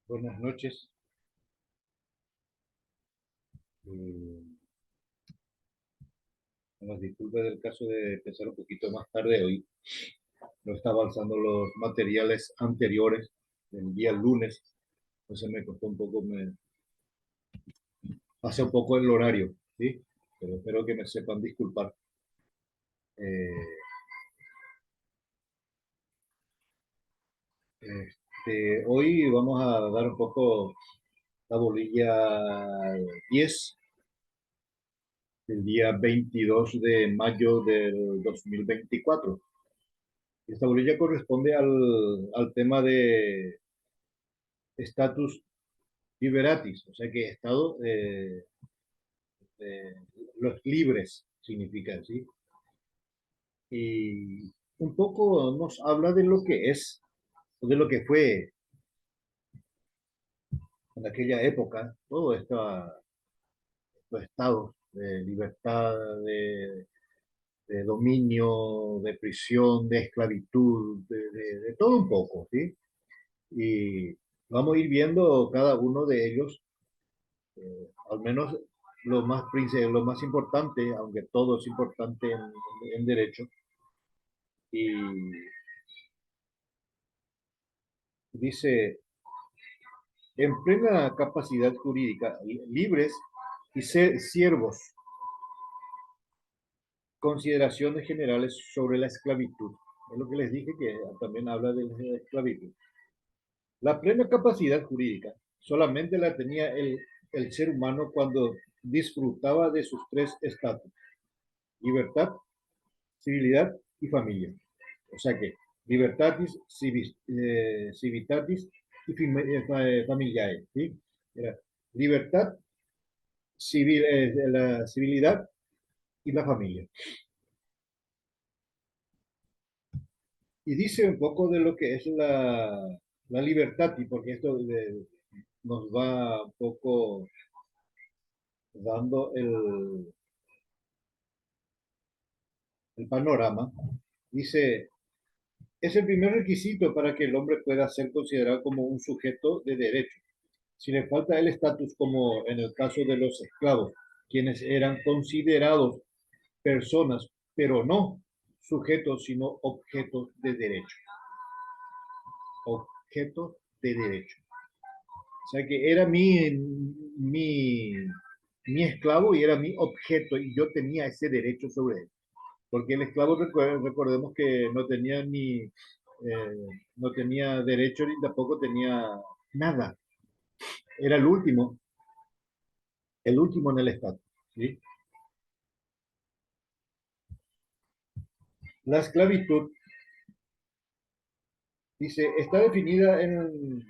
Buenas noches. Eh, con las disculpas del caso de empezar un poquito más tarde hoy. No estaba avanzando los materiales anteriores del día lunes. Entonces me costó un poco, me pasé un poco el horario, ¿sí? Pero espero que me sepan disculpar. Eh, Hoy vamos a dar un poco la bolilla 10 del día 22 de mayo del 2024. Esta bolilla corresponde al tema de estatus liberatis, o sea que estado de los libres significa así. Y un poco nos habla de lo que es, de lo que fue en aquella época, todo estos estados de libertad, de dominio, de prisión, de esclavitud, de todo un poco, ¿sí? Y vamos a ir viendo cada uno de ellos, al menos lo más importante, aunque todo es importante en derecho. Y dice, en plena capacidad jurídica, libres y ser siervos, consideraciones generales sobre la esclavitud. Es lo que les dije que también habla de la esclavitud. La plena capacidad jurídica solamente la tenía el ser humano cuando disfrutaba de sus tres estatus: libertad, civilidad y familia. O sea que libertatis, civitatis y familiae, ¿sí? Era libertad, la civilidad y la familia. Y dice un poco de lo que es la libertad, y porque esto nos va un poco dando el panorama. Dice, es el primer requisito para que el hombre pueda ser considerado como un sujeto de derecho. Si le falta el estatus, como en el caso de los esclavos, quienes eran considerados personas, pero no sujetos, sino objetos de derecho. Objetos de derecho. O sea que era mi esclavo y era mi objeto y yo tenía ese derecho sobre él. Porque el esclavo, recordemos que no tenía derecho ni tampoco tenía nada. Era el último en el estado. ¿Sí? La esclavitud, dice, está definida en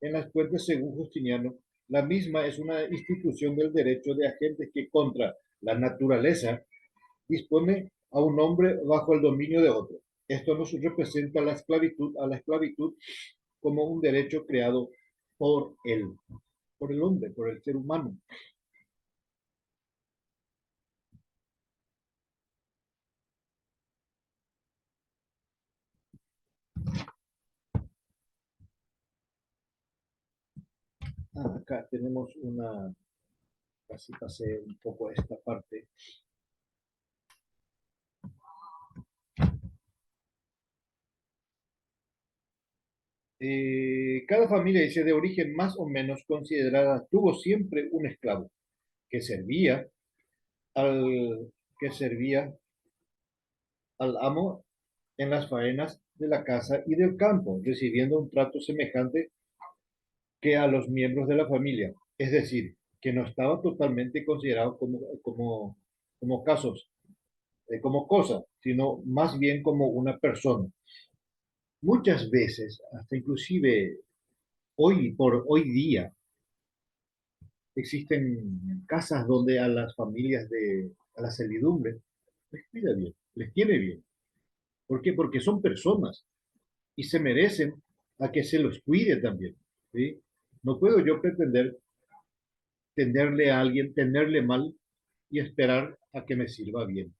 las fuentes según Justiniano. La misma es una institución del derecho de agentes que contra la naturaleza dispone a un hombre bajo el dominio de otro. Esto nos representa a la esclavitud como un derecho creado por él, por el hombre, por el ser humano. Acá tenemos casi pasé un poco esta parte. Cada familia, dice, de origen más o menos considerada, tuvo siempre un esclavo que servía al, que servía al amo en las faenas de la casa y del campo, recibiendo un trato semejante que a los miembros de la familia, es decir, que no estaba totalmente considerado como casos, como cosa, sino más bien como una persona. Muchas veces, hasta inclusive por hoy día, existen casas donde a las familias a la servidumbre, les cuida bien, les tiene bien. ¿Por qué? Porque son personas y se merecen a que se los cuide también. ¿Sí? No puedo yo pretender tenderle a alguien, tenerle mal y esperar a que me sirva bien.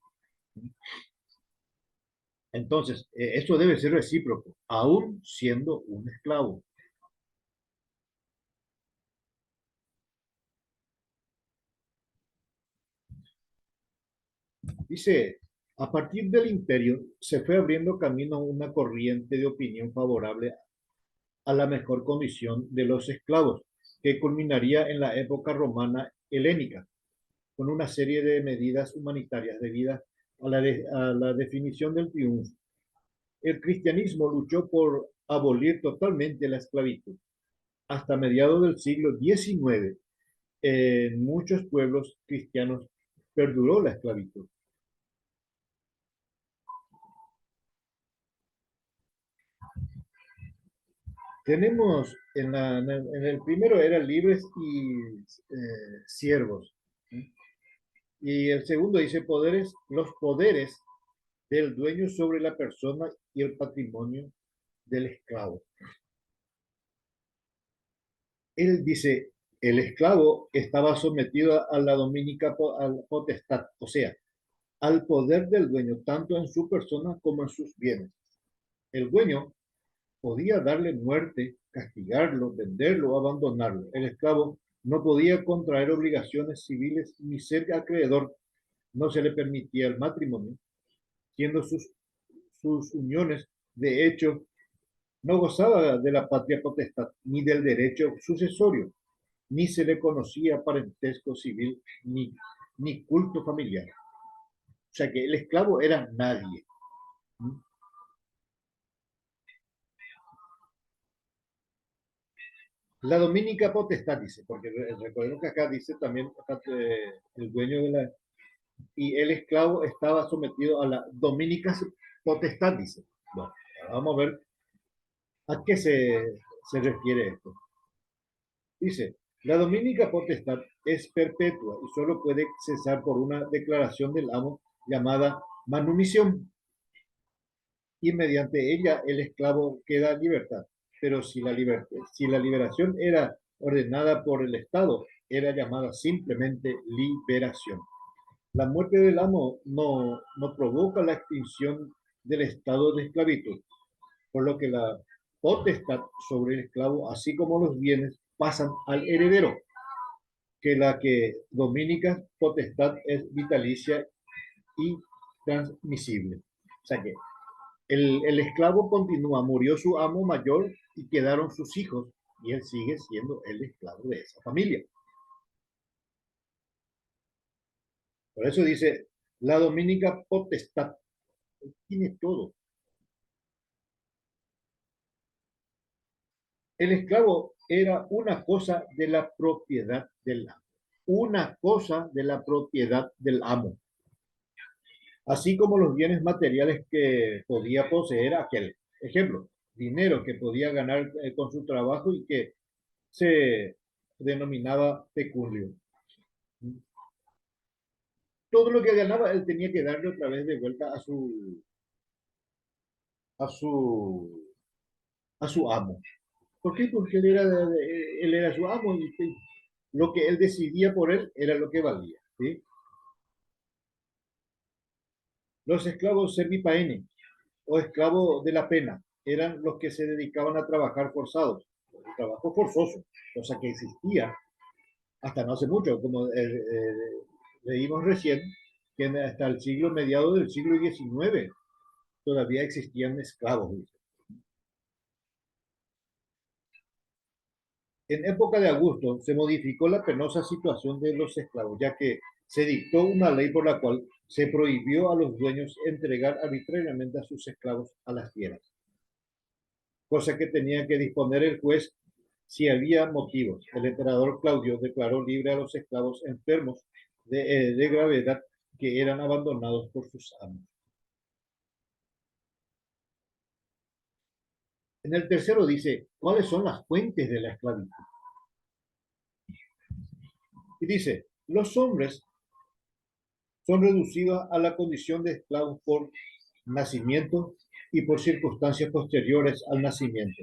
Entonces, eso debe ser recíproco, aún siendo un esclavo. Dice, a partir del imperio se fue abriendo camino una corriente de opinión favorable a la mejor condición de los esclavos, que culminaría en la época romana helénica, con una serie de medidas humanitarias debidas a la definición del triunfo. El cristianismo luchó por abolir totalmente la esclavitud. Hasta mediados del siglo XIX, en muchos pueblos cristianos perduró la esclavitud. Tenemos en el primero eran libres y siervos. ¿Sí? Y el segundo dice poderes, los poderes del dueño sobre la persona y el patrimonio del esclavo. Él dice, el esclavo estaba sometido a la dominica potestad, o sea, al poder del dueño, tanto en su persona como en sus bienes. El dueño podía darle muerte, castigarlo, venderlo o abandonarlo. El esclavo no podía contraer obligaciones civiles ni ser acreedor. No se le permitía el matrimonio, siendo sus uniones, de hecho, no gozaba de la patria potestad ni del derecho sucesorio, ni se le conocía parentesco civil ni culto familiar. O sea que el esclavo era nadie. La dominica potestad dice, porque recordemos que acá dice también el dueño de la... Y el esclavo estaba sometido a la dominica potestad, dice. Bueno, vamos a ver a qué se refiere esto. Dice, la dominica potestad es perpetua y solo puede cesar por una declaración del amo llamada manumisión, y mediante ella el esclavo queda en libertad. Pero si la liberación era ordenada por el Estado, era llamada simplemente liberación. La muerte del amo no provoca la extinción del estado de esclavitud, por lo que la potestad sobre el esclavo, así como los bienes, pasan al heredero, que la que dominica potestad es vitalicia y transmisible. O sea que el esclavo continúa, murió su amo mayor y quedaron sus hijos, y él sigue siendo el esclavo de esa familia. Por eso dice, la dominica potestad tiene todo. El esclavo era una cosa de la propiedad del amo. Una cosa de la propiedad del amo. Así como los bienes materiales que podía poseer aquel. Ejemplo, dinero que podía ganar con su trabajo y que se denominaba peculio. Todo lo que ganaba él tenía que darle otra vez de vuelta a su, a su amo. ¿Por qué? Porque él era su amo y lo que él decidía por él era lo que valía. ¿Sí? Los esclavos servipaeni o esclavos de la pena eran los que se dedicaban a trabajar forzados, trabajo forzoso, cosa que existía hasta no hace mucho, como leímos recién, que hasta el siglo mediado del siglo XIX todavía existían esclavos. En época de Augusto se modificó la penosa situación de los esclavos, ya que se dictó una ley por la cual se prohibió a los dueños entregar arbitrariamente a sus esclavos a las fieras, cosa que tenía que disponer el juez si había motivos. El emperador Claudio declaró libre a los esclavos enfermos de gravedad que eran abandonados por sus amos. En el tercero dice, ¿cuáles son las fuentes de la esclavitud? Y dice, los hombres son reducidos a la condición de esclavos por nacimiento y por circunstancias posteriores al nacimiento,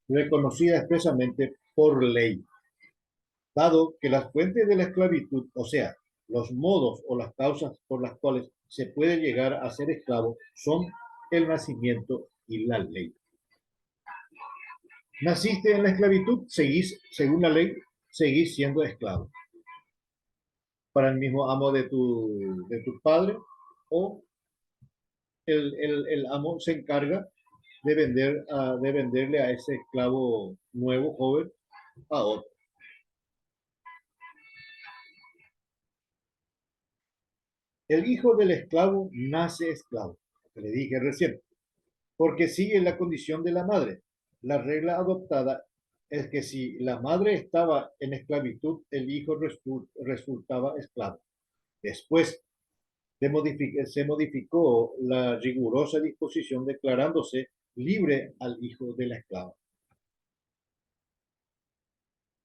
reconocida expresamente por ley, dado que las fuentes de la esclavitud, o sea, los modos o las causas por las cuales se puede llegar a ser esclavo, son el nacimiento y la ley. Naciste en la esclavitud, seguís, según la ley, seguís siendo esclavo para el mismo amo de tu padre, o el amo se encarga de venderle a ese esclavo nuevo, joven, a otro. El hijo del esclavo nace esclavo, que le dije recién, porque sigue la condición de la madre. La regla adoptada es que si la madre estaba en esclavitud, el hijo resultaba esclavo. Después se modificó la rigurosa disposición declarándose libre al hijo de la esclava.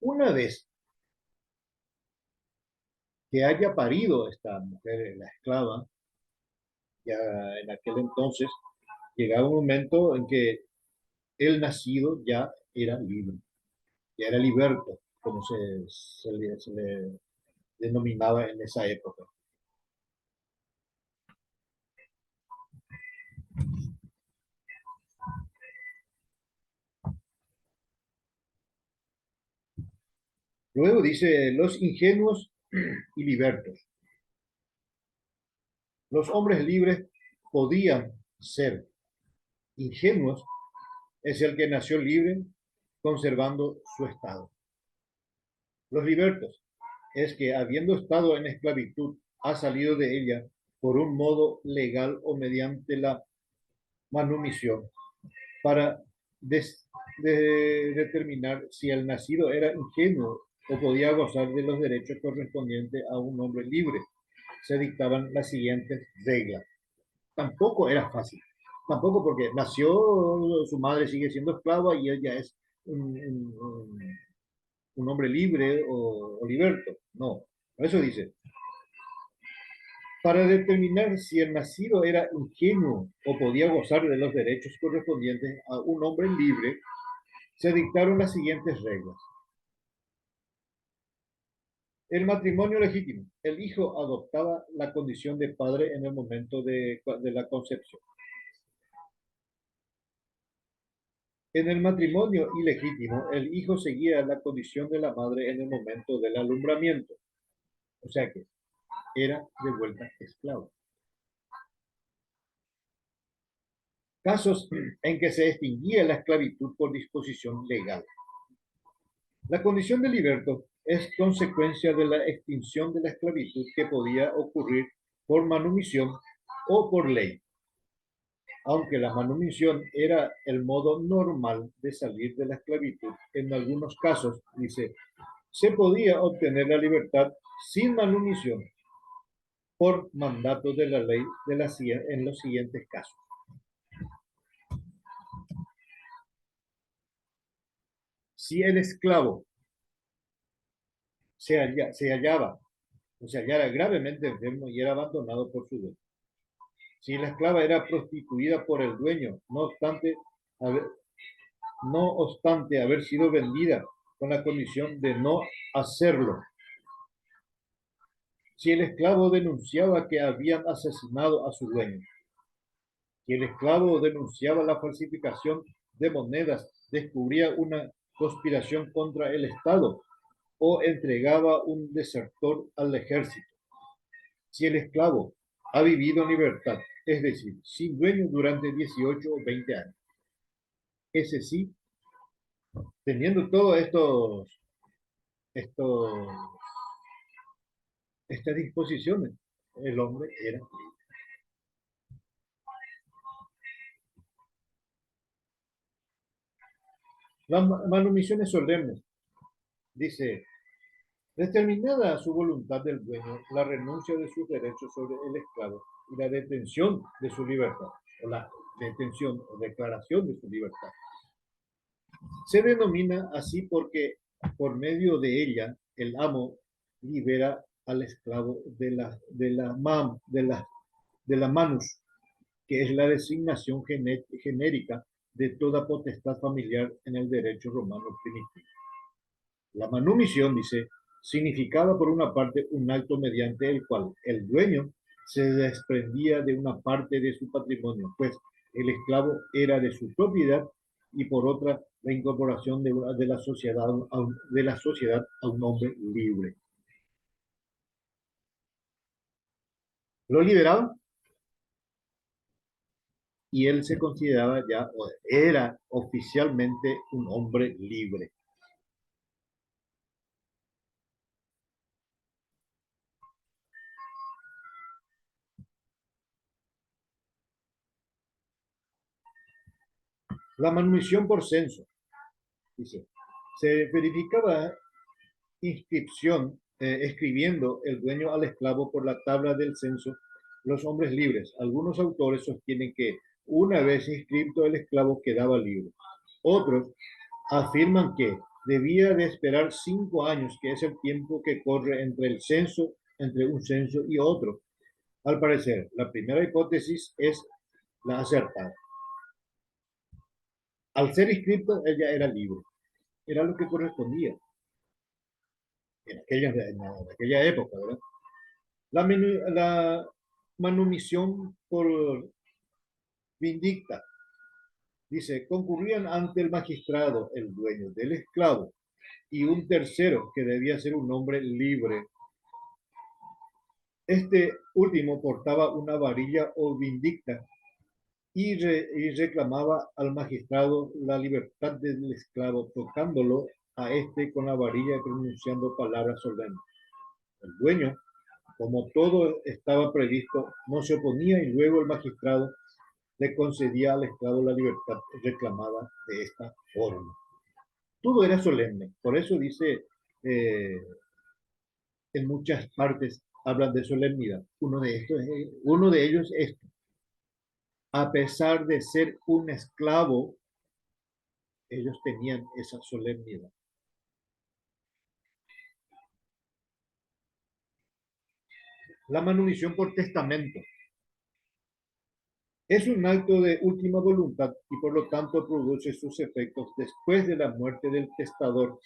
Una vez que haya parido esta mujer, la esclava, ya en aquel entonces llegaba un momento en que el nacido ya era libre, ya era liberto, como se le denominaba en esa época. Luego dice, los ingenuos y libertos. Los hombres libres podían ser ingenuos, es el que nació libre conservando su estado. Los libertos es que habiendo estado en esclavitud ha salido de ella por un modo legal o mediante la manumisión para determinar si el nacido era ingenuo o podía gozar de los derechos correspondientes a un hombre libre. Se dictaban las siguientes reglas. Tampoco era fácil, tampoco porque nació, su madre sigue siendo esclava y ella es un hombre libre o liberto. No, eso dice. Para determinar si el nacido era ingenuo o podía gozar de los derechos correspondientes a un hombre libre, se dictaron las siguientes reglas. El matrimonio legítimo. El hijo adoptaba la condición de padre en el momento de la concepción. En el matrimonio ilegítimo, el hijo seguía la condición de la madre en el momento del alumbramiento. O sea que era de vuelta esclavo. Casos en que se extinguía la esclavitud por disposición legal. La condición de liberto es consecuencia de la extinción de la esclavitud que podía ocurrir por manumisión o por ley. Aunque la manumisión era el modo normal de salir de la esclavitud, en algunos casos, dice, se podía obtener la libertad sin manumisión por mandato de la ley en los siguientes casos. Si el esclavo se hallaba o se hallara gravemente enfermo y era abandonado por su dueño. Si la esclava era prostituida por el dueño, no obstante haber sido vendida con la condición de no hacerlo. Si el esclavo denunciaba que habían asesinado a su dueño. Si el esclavo denunciaba la falsificación de monedas, descubría una conspiración contra el Estado o entregaba un desertor al ejército. Si el esclavo ha vivido en libertad, es decir, sin dueño durante 18 o 20 años. Ese sí, teniendo todos estos, estas disposiciones, el hombre era libre. Las manumisiones solemnes, dice, determinada su voluntad del dueño, la renuncia de sus derechos sobre el esclavo y la detención de su libertad, o la detención o declaración de su libertad. Se denomina así porque por medio de ella el amo libera al esclavo de la manus, que es la designación genérica de toda potestad familiar en el derecho romano primitivo. La manumisión, dice, significaba por una parte un acto mediante el cual el dueño se desprendía de una parte de su patrimonio, pues el esclavo era de su propiedad, y por otra la incorporación de la sociedad a un hombre libre. ¿Lo liberaba? y él se consideraba ya, o era oficialmente un hombre libre. La manumisión por censo, dice, se verificaba inscripción, escribiendo el dueño al esclavo por la tabla del censo los hombres libres. Algunos autores sostienen que una vez inscrito el esclavo quedaba libre. Otros afirman que debía de esperar 5 años, que es el tiempo que corre entre el censo, entre un censo y otro. Al parecer, la primera hipótesis es la acertada. Al ser inscrito, ella era libre. Era lo que correspondía en aquella época, ¿verdad? La manumisión por vindicta, dice, concurrían ante el magistrado el dueño del esclavo y un tercero que debía ser un hombre libre. Este último portaba una varilla o vindicta y reclamaba al magistrado la libertad del esclavo, tocándolo a este con la varilla y pronunciando palabras solemnes. El dueño, como todo estaba previsto, no se oponía y luego el magistrado le concedía al esclavo la libertad reclamada de esta forma. Todo era solemne, por eso dice, en muchas partes hablan de solemnidad. Uno de ellos es, a pesar de ser un esclavo, ellos tenían esa solemnidad. La manumisión por testamento es un acto de última voluntad y por lo tanto produce sus efectos después de la muerte del testador.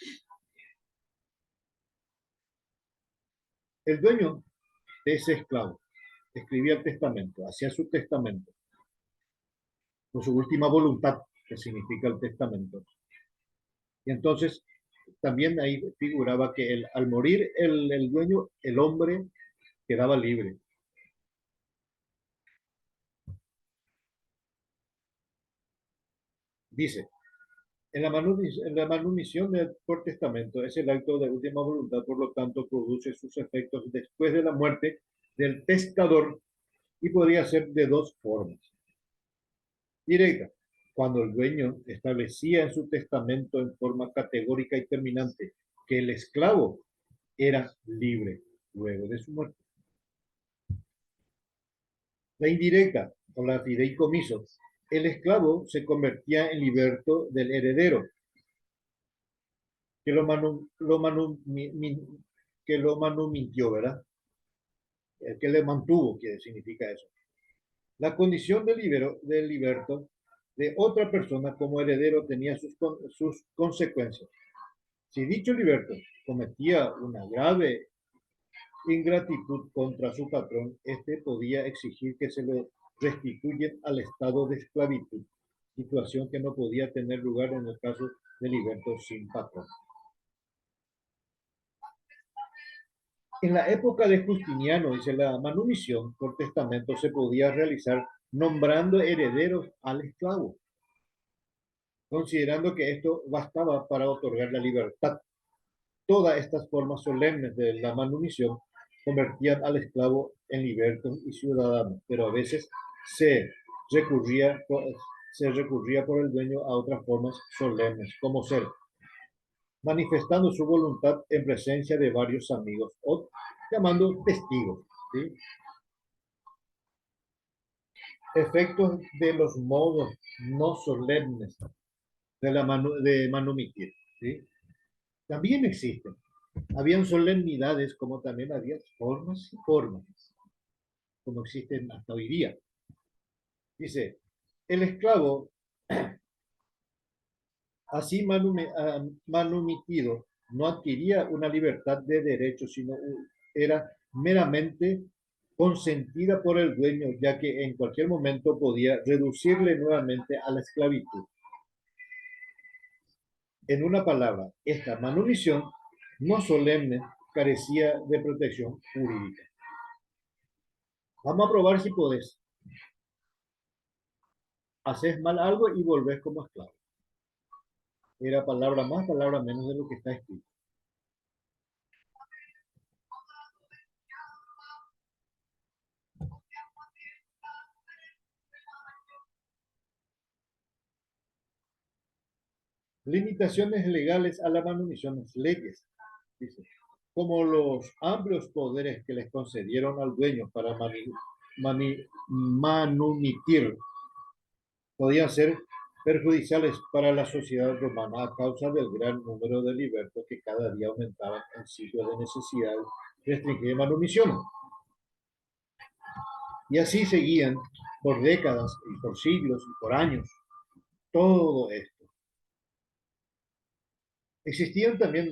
El dueño de ese esclavo escribía el testamento, hacía su testamento, con su última voluntad, que significa el testamento. Y entonces también ahí figuraba que al morir el dueño, el hombre quedaba libre. Dice, en la manumisión por testamento es el acto de última voluntad, por lo tanto produce sus efectos después de la muerte del testador y podría ser de dos formas. Directa, cuando el dueño establecía en su testamento en forma categórica y terminante que el esclavo era libre luego de su muerte. La indirecta, o la fideicomiso, el esclavo se convertía en liberto del heredero, que lo manumintió, ¿verdad? El que le mantuvo, que significa eso. La condición del liberto de otra persona como heredero tenía sus consecuencias. Si dicho liberto cometía una grave ingratitud contra su patrón, este podía exigir que se lo restituyen al estado de esclavitud, situación que no podía tener lugar en el caso de liberto sin patrón. En la época de Justiniano, dice, la manumisión por testamento se podía realizar nombrando herederos al esclavo, considerando que esto bastaba para otorgar la libertad. Todas estas formas solemnes de la manumisión convertían al esclavo en liberto y ciudadano, pero a veces se recurría, se recurría por el dueño a otras formas solemnes, como ser manifestando su voluntad en presencia de varios amigos o llamando testigos. ¿Sí? Efectos de los modos no solemnes de manumitir. ¿Sí? También existen. Habían solemnidades como también había formas y formas, como existen hasta hoy día. Dice, el esclavo, así manumitido, no adquiría una libertad de derecho, sino era meramente consentida por el dueño, ya que en cualquier momento podía reducirle nuevamente a la esclavitud. En una palabra, esta manumisión no solemne carecía de protección jurídica. Vamos a probar si podés. haces mal algo y volvés como esclavo. Era palabra más, palabra menos de lo que está escrito. Limitaciones legales a la manumisión, leyes, dice, como los amplios poderes que les concedieron al dueño para manumitir, podían ser perjudiciales para la sociedad romana a causa del gran número de libertos que cada día aumentaban en sitios de necesidad restringir manumisiones. Y así seguían por décadas y por siglos y por años todo esto. Existían también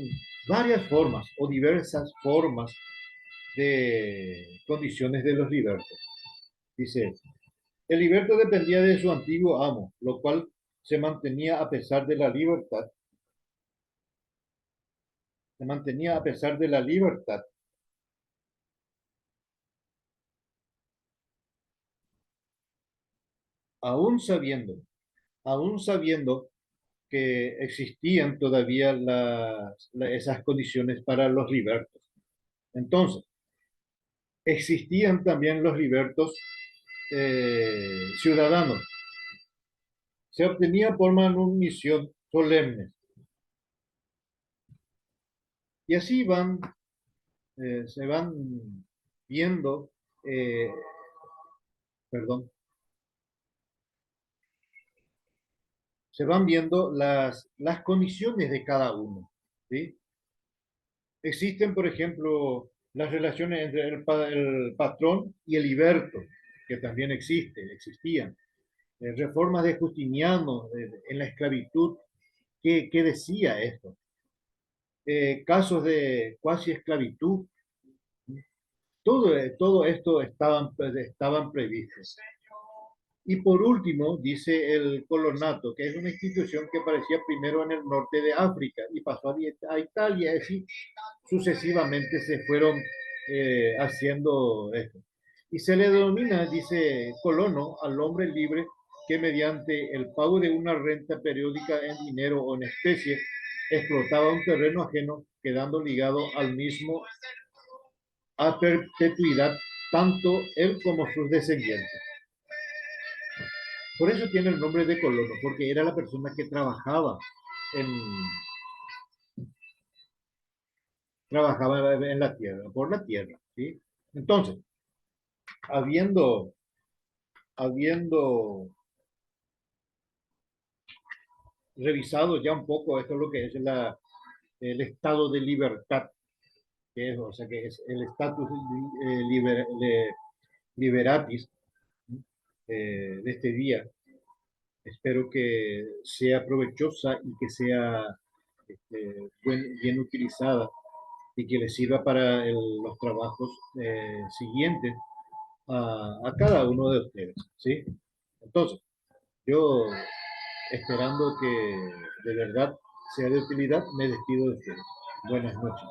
varias formas o diversas formas de condiciones de los libertos. Dice, el liberto dependía de su antiguo amo, lo cual se mantenía a pesar de la libertad. Se mantenía a pesar de la libertad. Aún sabiendo, aún sabiendo que existían todavía esas condiciones para los libertos. Entonces, existían también los libertos ciudadanos. Se obtenía por manumisión solemne. Y así se van viendo, eh, perdón, se van viendo las condiciones de cada uno, ¿sí? Existen, por ejemplo, las relaciones entre el patrón y el liberto, que también existían. Reformas de Justiniano en la esclavitud, ¿qué decía esto? Casos de cuasi esclavitud, todo esto estaban previstos. Y por último, dice el colonato, que es una institución que aparecía primero en el norte de África y pasó a Italia, y así sucesivamente se fueron haciendo esto. Y se le denomina, dice colono, al hombre libre que mediante el pago de una renta periódica en dinero o en especie explotaba un terreno ajeno, quedando ligado al mismo a perpetuidad, tanto él como sus descendientes. Por eso tiene el nombre de colono, porque era la persona que en, trabajaba en la tierra, por la tierra, ¿sí? Entonces, habiendo, habiendo revisado ya un poco esto, lo que es el estado de libertad, que es, o sea, que es el estatus liberatis de este día. Espero que sea provechosa y que sea bien utilizada y que le sirva para los trabajos siguientes a cada uno de ustedes, ¿sí? Entonces, yo esperando que de verdad sea de utilidad, me despido de ustedes. Buenas noches.